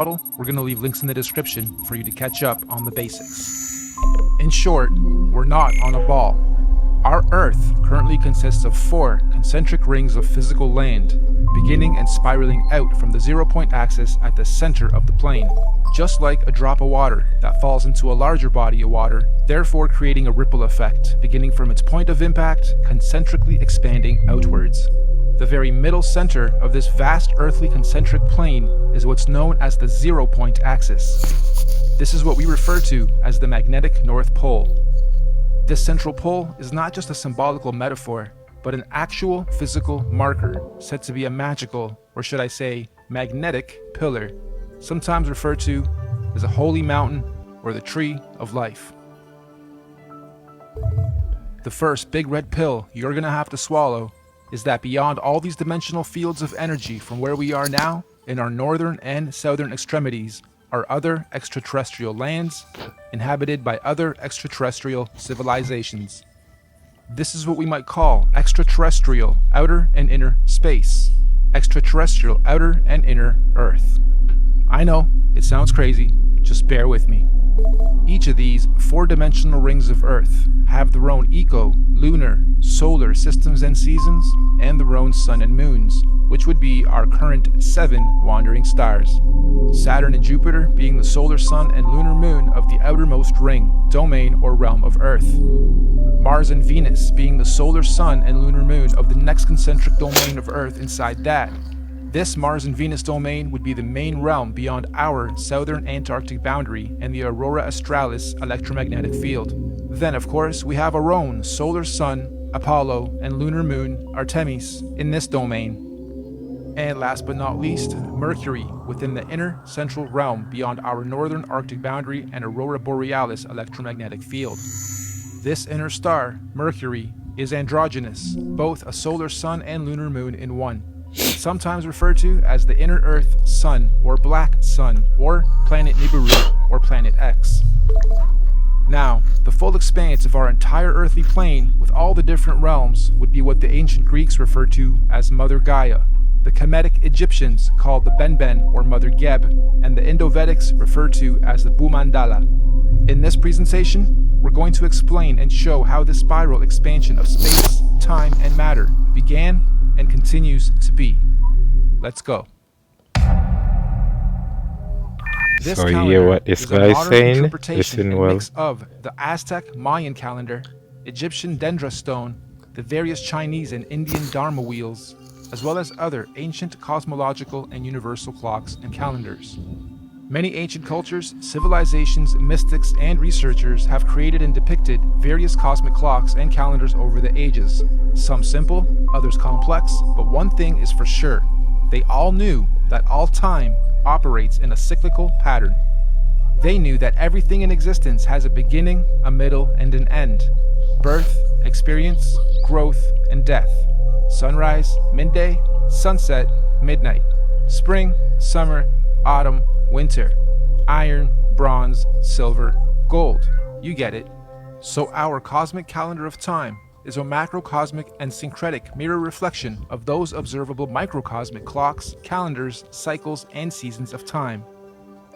We're going to leave links in the description for you to catch up on the basics. In short, we're not on a ball. Our Earth currently consists of 4 concentric rings of physical land, beginning and spiraling out from the 0-point axis at the center of the plane, just like a drop of water that falls into a larger body of water, therefore creating a ripple effect, beginning from its point of impact, concentrically expanding outwards. The very middle center of this vast earthly concentric plane is what's known as the 0-point axis. This is what we refer to as the magnetic North Pole. This central pole is not just a symbolical metaphor, but an actual physical marker said to be a magical, or should I say, magnetic pillar, sometimes referred to as a holy mountain or the tree of life. The first big red pill you're gonna have to swallow is that beyond all these dimensional fields of energy from where we are now, in our northern and southern extremities, are other extraterrestrial lands inhabited by other extraterrestrial civilizations. This is what we might call extraterrestrial outer and inner space, extraterrestrial outer and inner Earth. I know, it sounds crazy, just bear with me. Each of these 4-dimensional rings of Earth have their own lunar, solar systems and seasons, and their own sun and moons, which would be our current 7 wandering stars. Saturn and Jupiter being the solar sun and lunar moon of the outermost ring, domain, or realm of Earth. Mars and Venus being the solar sun and lunar moon of the next concentric domain of Earth inside that. This Mars and Venus domain would be the main realm beyond our southern Antarctic boundary and the Aurora Australis electromagnetic field. Then, of course, we have our own solar sun, Apollo, and lunar moon, Artemis, in this domain. And last but not least, Mercury within the inner central realm beyond our northern Arctic boundary and Aurora Borealis electromagnetic field. This inner star, Mercury, is androgynous, both a solar sun and lunar moon in one, sometimes referred to as the inner Earth Sun or Black Sun or Planet Nibiru or Planet X. Now, the full expanse of our entire earthly plane with all the different realms would be what the ancient Greeks referred to as Mother Gaia, the Kemetic Egyptians called the Benben or Mother Geb, and the Indo-Vedics referred to as the Bhumandala. In this presentation, we're going to explain and show how this spiral expansion of space, time, and matter began and continues to be. Let's go. This So you calendar hear what this is a guy is modern saying? interpretation Listen and well. mix of the Aztec Mayan calendar, Egyptian Dendra stone, the various Chinese and Indian Dharma wheels, as well as other ancient cosmological and universal clocks and calendars. Many ancient cultures, civilizations, mystics, and researchers have created and depicted various cosmic clocks and calendars over the ages. Some simple, others complex, but one thing is for sure. They all knew that all time operates in a cyclical pattern. They knew that everything in existence has a beginning, a middle, and an end. Birth, experience, growth, and death. Sunrise, midday, sunset, midnight. Spring, summer, autumn, winter. Iron, bronze, silver, gold. You get it. So our cosmic calendar of time is a macrocosmic and syncretic mirror reflection of those observable microcosmic clocks, calendars, cycles, and seasons of time.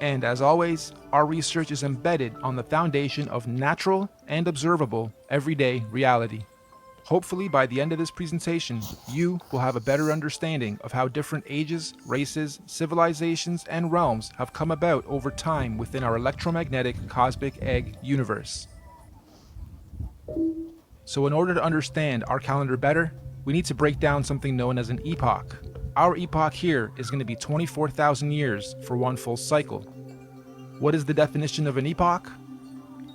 And as always, our research is embedded on the foundation of natural and observable everyday reality. Hopefully by the end of this presentation, you will have a better understanding of how different ages, races, civilizations, and realms have come about over time within our electromagnetic cosmic egg universe. So in order to understand our calendar better, we need to break down something known as an epoch. Our epoch here is going to be 24,000 years for one full cycle. What is the definition of an epoch?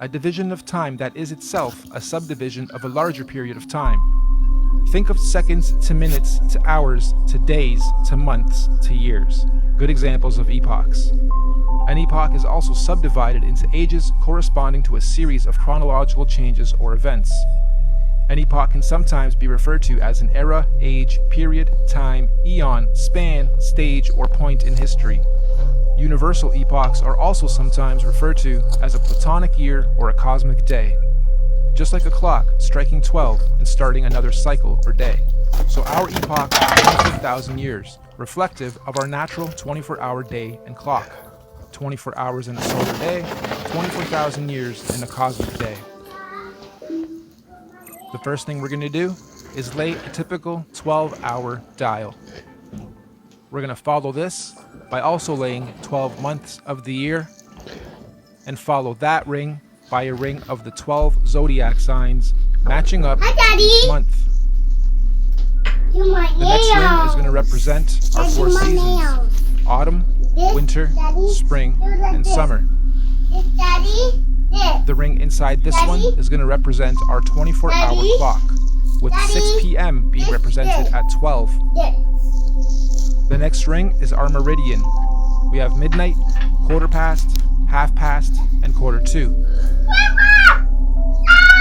A division of time that is itself a subdivision of a larger period of time. Think of seconds to minutes to hours to days to months to years. Good examples of epochs. An epoch is also subdivided into ages corresponding to a series of chronological changes or events. An epoch can sometimes be referred to as an era, age, period, time, eon, span, stage, or point in history. Universal epochs are also sometimes referred to as a platonic year or a cosmic day. Just like a clock striking 12 and starting another cycle or day. So our epoch is 24,000 years, reflective of our natural 24-hour day and clock. 24 hours in a solar day, 24,000 years in a cosmic day. The first thing we're going to do is lay a typical 12-hour dial. We're going to follow this by also laying 12 months of the year, and follow that ring by a ring of the 12 zodiac signs matching up each month. The next ring is going to represent our 4 seasons: autumn, winter, spring, and summer. The ring inside this one is going to represent our 24-hour clock, with 6 p.m. being represented at 12. The next ring is our meridian. We have midnight, quarter past, half past, and quarter to.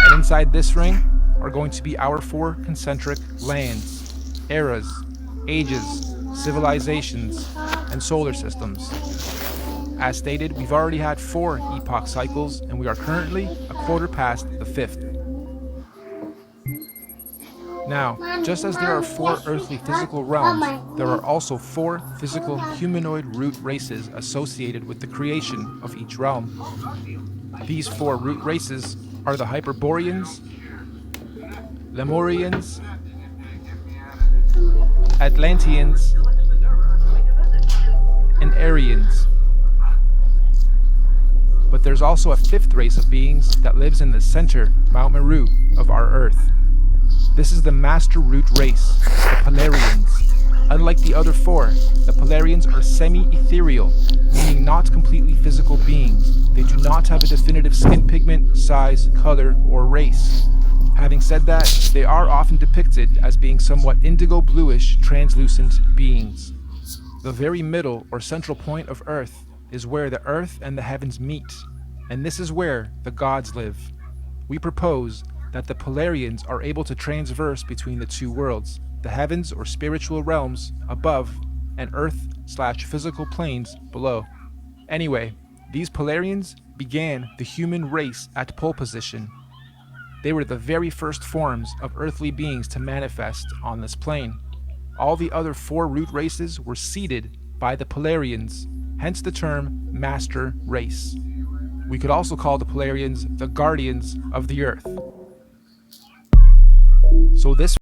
And inside this ring are going to be our 4 concentric lands, eras, ages, civilizations, and solar systems. As stated, we've already had 4 epoch cycles, and we are currently a quarter past the 5th. Now, just as there are 4 earthly physical realms, there are also 4 physical humanoid root races associated with the creation of each realm. These 4 root races are the Hyperboreans, Lemurians, Atlanteans, and Aryans. But there's also a 5th race of beings that lives in the center, Mount Meru, of our Earth. This is the master root race, the Polarians. Unlike the other 4, the Polarians are semi-ethereal, meaning not completely physical beings. They do not have a definitive skin pigment, size, color, or race. Having said that, they are often depicted as being somewhat indigo-bluish, translucent beings. The very middle or central point of Earth is where the earth and the heavens meet, and this is where the gods live. We propose that the Polarians are able to transverse between the 2 worlds, the heavens or spiritual realms above, and earth/physical planes below. Anyway, these Polarians began the human race at pole position. They were the very first forms of earthly beings to manifest on this plane. All the other 4 root races were seeded by the Polarians, hence the term master race. We could also call the Polarians the guardians of the earth. So this